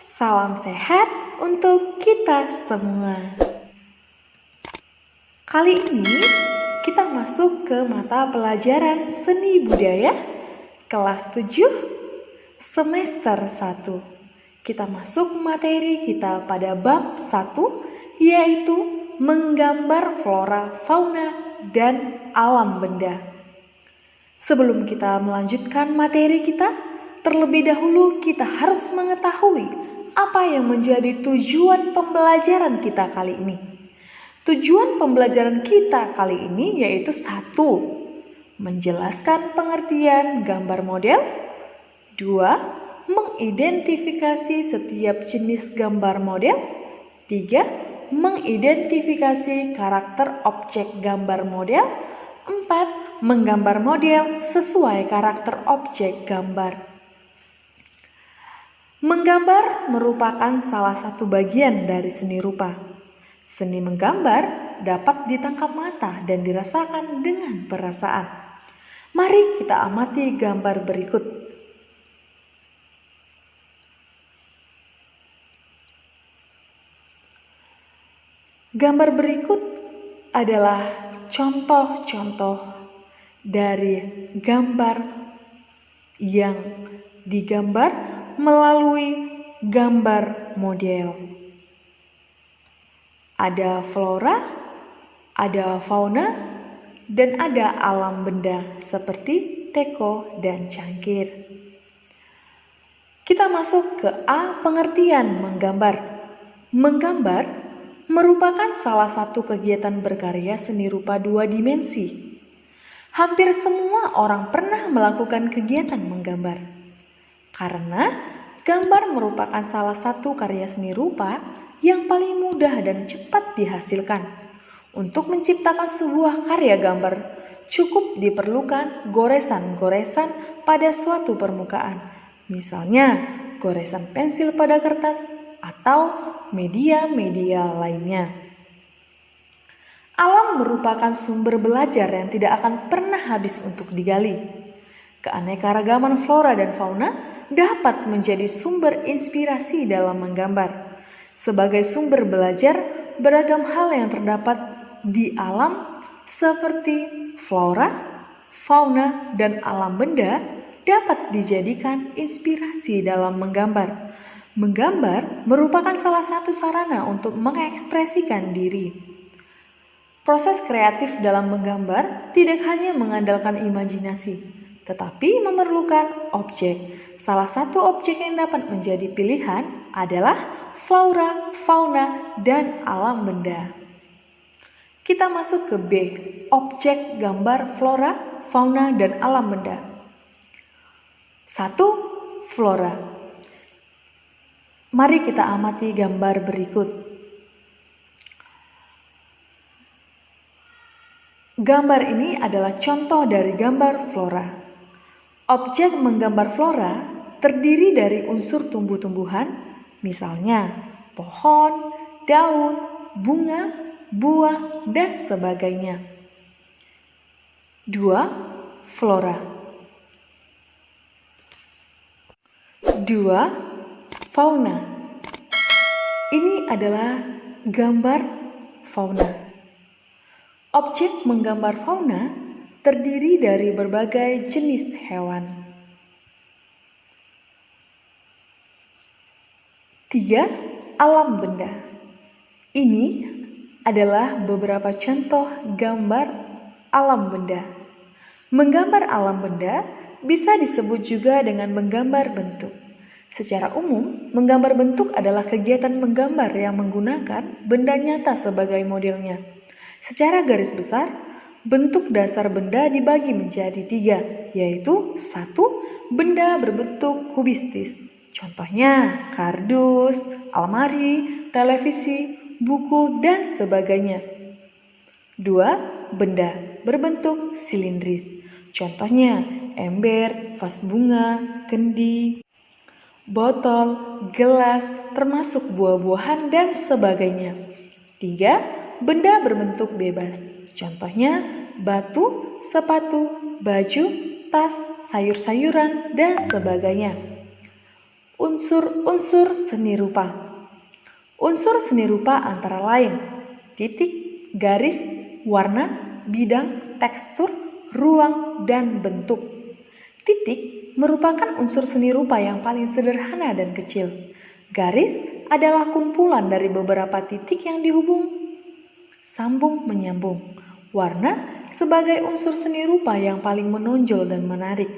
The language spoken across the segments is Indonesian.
Salam sehat untuk kita semua. Kali ini kita masuk ke mata pelajaran seni budaya kelas 7 semester 1. Kita masuk materi kita pada bab 1, yaitu menggambar flora, fauna, dan alam benda. Sebelum kita melanjutkan materi kita, terlebih dahulu kita harus mengetahui apa yang menjadi tujuan pembelajaran kita kali ini. Tujuan pembelajaran kita kali ini yaitu 1. Menjelaskan pengertian gambar model. 2. Mengidentifikasi setiap jenis gambar model. 3. Mengidentifikasi karakter objek gambar model. 4. Menggambar model sesuai karakter objek gambar. Menggambar merupakan salah satu bagian dari seni rupa. Seni menggambar dapat ditangkap mata dan dirasakan dengan perasaan. Mari kita amati gambar berikut. Gambar berikut adalah contoh-contoh dari gambar yang digambar melalui gambar model. Ada flora, ada fauna, dan ada alam benda seperti teko dan cangkir. Kita masuk ke A, pengertian menggambar. Menggambar merupakan salah satu kegiatan berkarya seni rupa 2 dimensi. Hampir semua orang pernah melakukan kegiatan menggambar. Karena gambar merupakan salah satu karya seni rupa yang paling mudah dan cepat dihasilkan. Untuk menciptakan sebuah karya gambar, cukup diperlukan goresan-goresan pada suatu permukaan. Misalnya, goresan pensil pada kertas atau media-media lainnya. Alam merupakan sumber belajar yang tidak akan pernah habis untuk digali. Keanekaragaman flora dan fauna dapat menjadi sumber inspirasi dalam menggambar. Sebagai sumber belajar, beragam hal yang terdapat di alam seperti flora, fauna, dan alam benda dapat dijadikan inspirasi dalam menggambar. Menggambar merupakan salah satu sarana untuk mengekspresikan diri. Proses kreatif dalam menggambar tidak hanya mengandalkan imajinasi, tetapi memerlukan objek. Salah satu objek yang dapat menjadi pilihan adalah flora, fauna, dan alam benda. Kita masuk ke B, objek gambar flora, fauna, dan alam benda. 1. Flora. Mari kita amati gambar berikut. Gambar ini adalah contoh dari gambar flora. Objek menggambar flora terdiri dari unsur tumbuh-tumbuhan, misalnya pohon, daun, bunga, buah, dan sebagainya. 2. Flora. 2. Fauna. Ini adalah gambar fauna. Objek menggambar fauna terdiri dari berbagai jenis hewan. 3. Alam benda. Ini adalah beberapa contoh gambar alam benda. Menggambar alam benda bisa disebut juga dengan menggambar bentuk. Secara umum, menggambar bentuk adalah kegiatan menggambar yang menggunakan benda nyata sebagai modelnya. Secara garis besar, bentuk dasar benda dibagi menjadi 3, yaitu 1. Benda berbentuk kubistis. Contohnya kardus, almari, televisi, buku, dan sebagainya. 2. Benda berbentuk silindris. Contohnya ember, vas bunga, kendi, botol, gelas, termasuk buah-buahan, dan sebagainya. 3. Benda berbentuk bebas. Contohnya batu, sepatu, baju, tas, sayur-sayuran, dan sebagainya. Unsur-unsur seni rupa. Unsur seni rupa antara lain titik, garis, warna, bidang, tekstur, ruang, dan bentuk. Titik merupakan unsur seni rupa yang paling sederhana dan kecil. Garis adalah kumpulan dari beberapa titik yang dihubung, sambung menyambung. Warna sebagai unsur seni rupa yang paling menonjol dan menarik.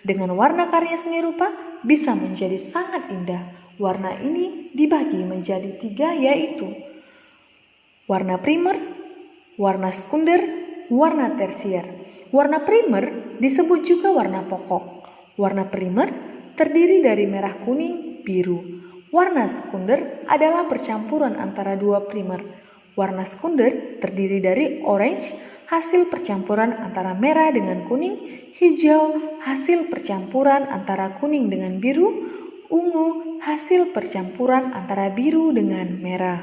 Dengan warna karya seni rupa bisa menjadi sangat indah. Warna ini dibagi menjadi 3 yaitu warna primer, warna sekunder, warna tersier. Warna primer disebut juga warna pokok. Warna primer terdiri dari merah, kuning, biru. Warna sekunder adalah percampuran antara dua primer. Warna sekunder terdiri dari orange, hasil percampuran antara merah dengan kuning, hijau, hasil percampuran antara kuning dengan biru, ungu, hasil percampuran antara biru dengan merah.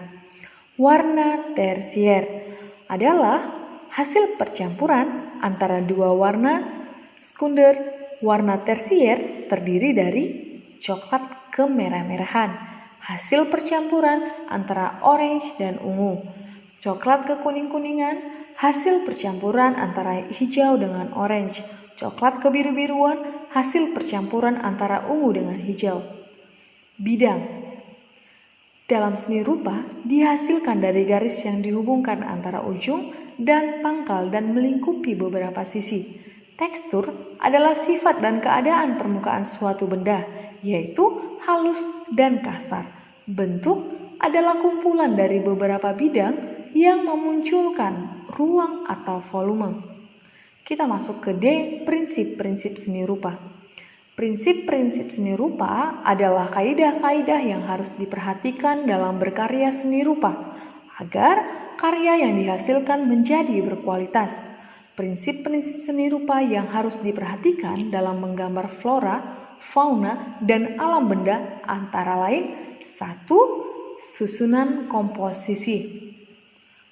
Warna tersier adalah hasil percampuran antara dua warna sekunder. Warna tersier terdiri dari coklat kemerah-merahan, hasil percampuran antara orange dan ungu. Coklat kekuning-kuningan, hasil percampuran antara hijau dengan orange. Coklat kebiru-biruan, hasil percampuran antara ungu dengan hijau. Bidang. Dalam seni rupa dihasilkan dari garis yang dihubungkan antara ujung dan pangkal dan melingkupi beberapa sisi. Tekstur adalah sifat dan keadaan permukaan suatu benda, yaitu halus dan kasar. Bentuk adalah kumpulan dari beberapa bidang yang memunculkan ruang atau volume. Kita masuk ke D, prinsip-prinsip seni rupa. Prinsip-prinsip seni rupa adalah kaidah-kaidah yang harus diperhatikan dalam berkarya seni rupa agar karya yang dihasilkan menjadi berkualitas. Prinsip-prinsip seni rupa yang harus diperhatikan dalam menggambar flora, fauna, dan alam benda antara lain 1. Susunan komposisi.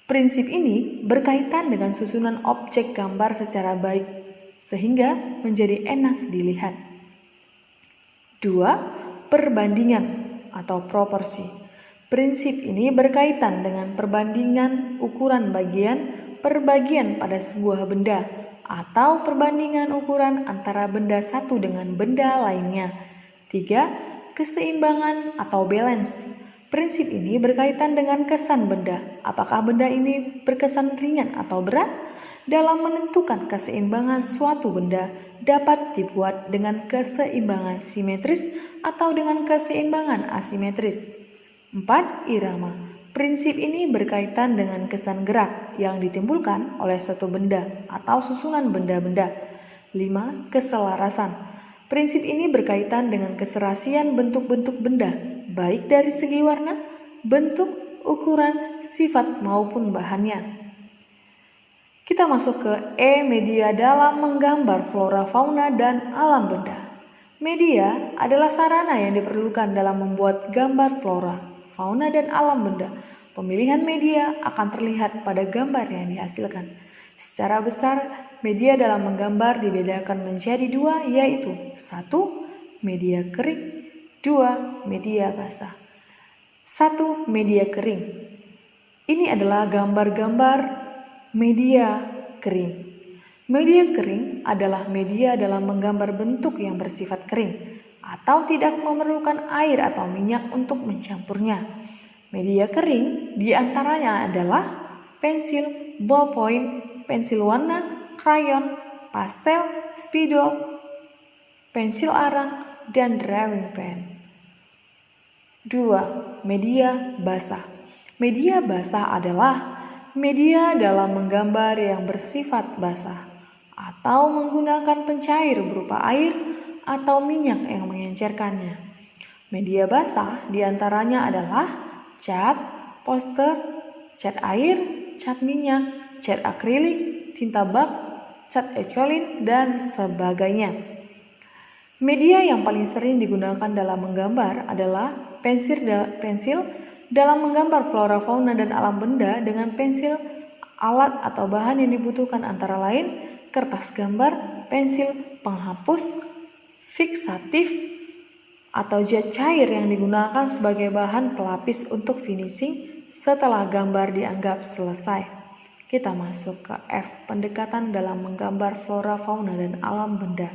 Prinsip ini berkaitan dengan susunan objek gambar secara baik sehingga menjadi enak dilihat. 2. Perbandingan atau proporsi. Prinsip ini berkaitan dengan perbandingan ukuran bagian per bagian pada sebuah benda atau perbandingan ukuran antara benda satu dengan benda lainnya. 3. Keseimbangan atau balance. Prinsip ini berkaitan dengan kesan benda. Apakah benda ini berkesan ringan atau berat? Dalam menentukan keseimbangan suatu benda dapat dibuat dengan keseimbangan simetris atau dengan keseimbangan asimetris. 4. Irama. Prinsip ini berkaitan dengan kesan gerak yang ditimbulkan oleh suatu benda atau susunan benda-benda. 5. Keselarasan. Prinsip ini berkaitan dengan keserasian bentuk-bentuk benda, baik dari segi warna, bentuk, ukuran, sifat maupun bahannya. Kita masuk ke E, media dalam menggambar flora, fauna, dan alam benda. Media adalah sarana yang diperlukan dalam membuat gambar flora, fauna, dan alam benda. Pemilihan media akan terlihat pada gambar yang dihasilkan. Secara besar, media dalam menggambar dibedakan menjadi 2, yaitu 1. Media kering, 2. Media basah. 1. Media kering. Ini adalah gambar-gambar media kering. Media kering adalah media dalam menggambar bentuk yang bersifat kering atau tidak memerlukan air atau minyak untuk mencampurnya. Media kering diantaranya adalah pensil, ballpoint, pensil warna, krayon, pastel, spidol, pensil arang, dan drawing pen. 2. Media basah. Media basah adalah media dalam menggambar yang bersifat basah atau menggunakan pencair berupa air atau minyak yang mengencerkannya. Media basah diantaranya adalah cat, poster, cat air, cat minyak, cat akrilik, tinta bak, cat echolin, dan sebagainya. Media yang paling sering digunakan dalam menggambar adalah pensil dalam menggambar flora, fauna, dan alam benda dengan pensil. Alat atau bahan yang dibutuhkan antara lain kertas gambar, pensil penghapus, fiksatif, atau zat cair yang digunakan sebagai bahan pelapis untuk finishing setelah gambar dianggap selesai. Kita masuk ke F, pendekatan dalam menggambar flora, fauna, dan alam benda.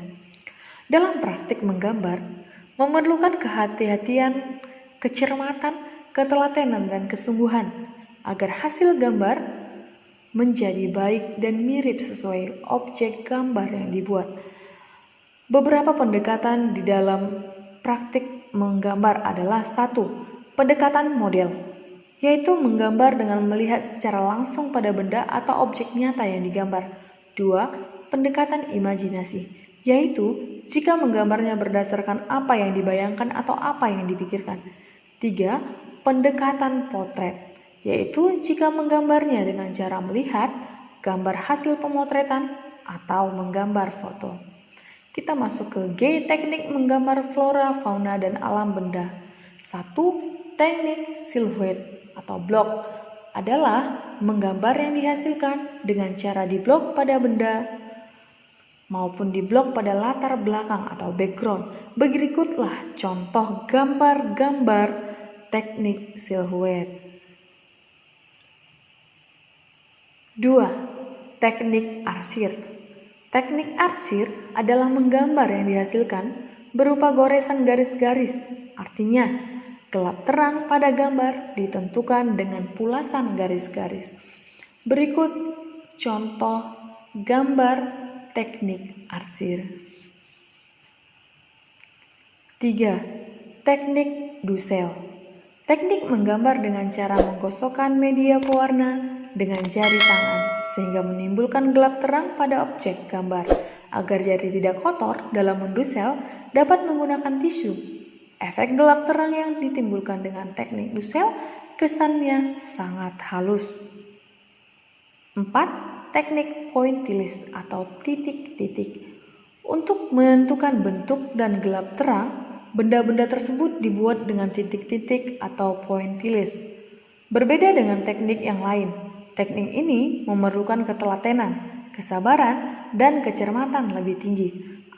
Dalam praktik menggambar, memerlukan kehati-hatian, kecermatan, ketelatenan, dan kesungguhan agar hasil gambar menjadi baik dan mirip sesuai objek gambar yang dibuat. Beberapa pendekatan di dalam praktik menggambar adalah 1. Pendekatan model, yaitu menggambar dengan melihat secara langsung pada benda atau objek nyata yang digambar. 2. Pendekatan imajinasi, yaitu jika menggambarnya berdasarkan apa yang dibayangkan atau apa yang dipikirkan. 3. Pendekatan potret, yaitu jika menggambarnya dengan cara melihat gambar hasil pemotretan atau menggambar foto. Kita masuk ke G, teknik menggambar flora, fauna, dan alam benda. 1. Teknik silhouette atau blok adalah menggambar yang dihasilkan dengan cara diblok pada benda maupun diblok pada latar belakang atau background. Berikutlah contoh gambar-gambar teknik silhouette. 2. Teknik arsir. Teknik arsir adalah menggambar yang dihasilkan berupa goresan garis-garis. Artinya, gelap terang pada gambar ditentukan dengan pulasan garis-garis. Berikut contoh gambar teknik arsir. 3. Teknik dusel. Teknik menggambar dengan cara menggosokkan media pewarna dengan jari tangan sehingga menimbulkan gelap terang pada objek gambar. Agar jari tidak kotor dalam mendusel, dapat menggunakan tisu. Efek gelap terang yang ditimbulkan dengan teknik dusel kesannya sangat halus. 4. Teknik pointillist atau titik-titik. Untuk menentukan bentuk dan gelap terang, benda-benda tersebut dibuat dengan titik-titik atau pointillist. Berbeda dengan teknik yang lain, teknik ini memerlukan ketelatenan, kesabaran, dan kecermatan lebih tinggi.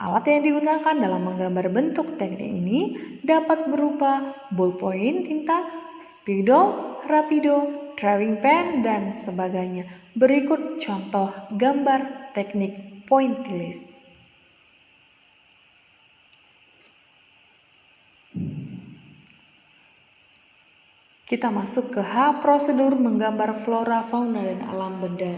Alat yang digunakan dalam menggambar bentuk teknik ini dapat berupa ballpoint tinta, spidol, rapido, drawing pen, dan sebagainya. Berikut contoh gambar teknik pointillist. Kita masuk ke H, prosedur menggambar flora, fauna, dan alam benda.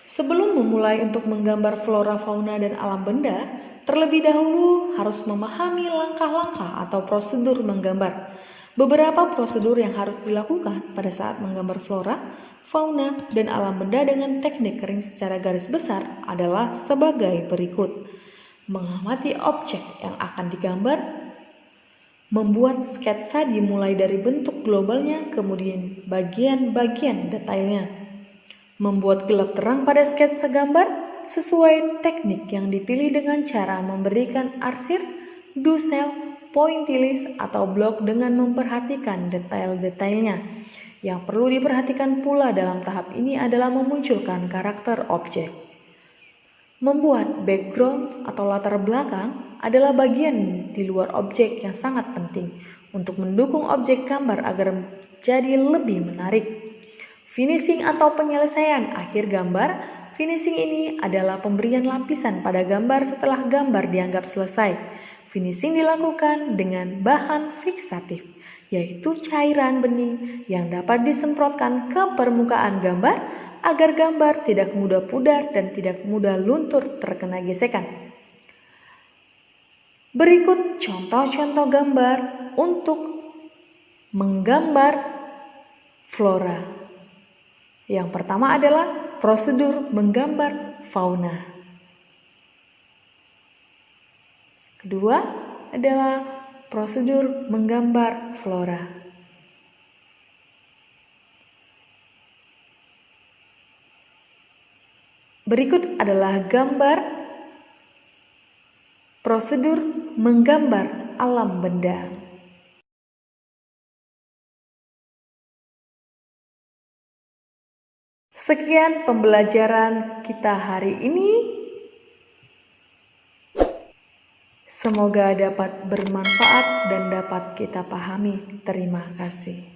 Sebelum memulai untuk menggambar flora, fauna, dan alam benda, terlebih dahulu harus memahami langkah-langkah atau prosedur menggambar. Beberapa prosedur yang harus dilakukan pada saat menggambar flora, fauna, dan alam benda dengan teknik kering secara garis besar adalah sebagai berikut. Mengamati objek yang akan digambar, membuat sketsa dimulai dari bentuk globalnya, kemudian bagian-bagian detailnya. Membuat gelap terang pada sketsa gambar sesuai teknik yang dipilih dengan cara memberikan arsir, dusel, pointillist, atau blok dengan memperhatikan detail-detailnya. Yang perlu diperhatikan pula dalam tahap ini adalah memunculkan karakter objek. Membuat background atau latar belakang adalah bagian di luar objek yang sangat penting untuk mendukung objek gambar agar menjadi lebih menarik. Finishing atau penyelesaian akhir gambar. Finishing ini adalah pemberian lapisan pada gambar setelah gambar dianggap selesai. Finishing dilakukan dengan bahan fiksatif, yaitu cairan bening yang dapat disemprotkan ke permukaan gambar agar gambar tidak mudah pudar dan tidak mudah luntur terkena gesekan. Berikut contoh-contoh gambar untuk menggambar flora. Yang pertama adalah prosedur menggambar fauna. Kedua adalah prosedur menggambar flora. Berikut adalah gambar prosedur menggambar alam benda. Sekian pembelajaran kita hari ini. Semoga dapat bermanfaat dan dapat kita pahami. Terima kasih.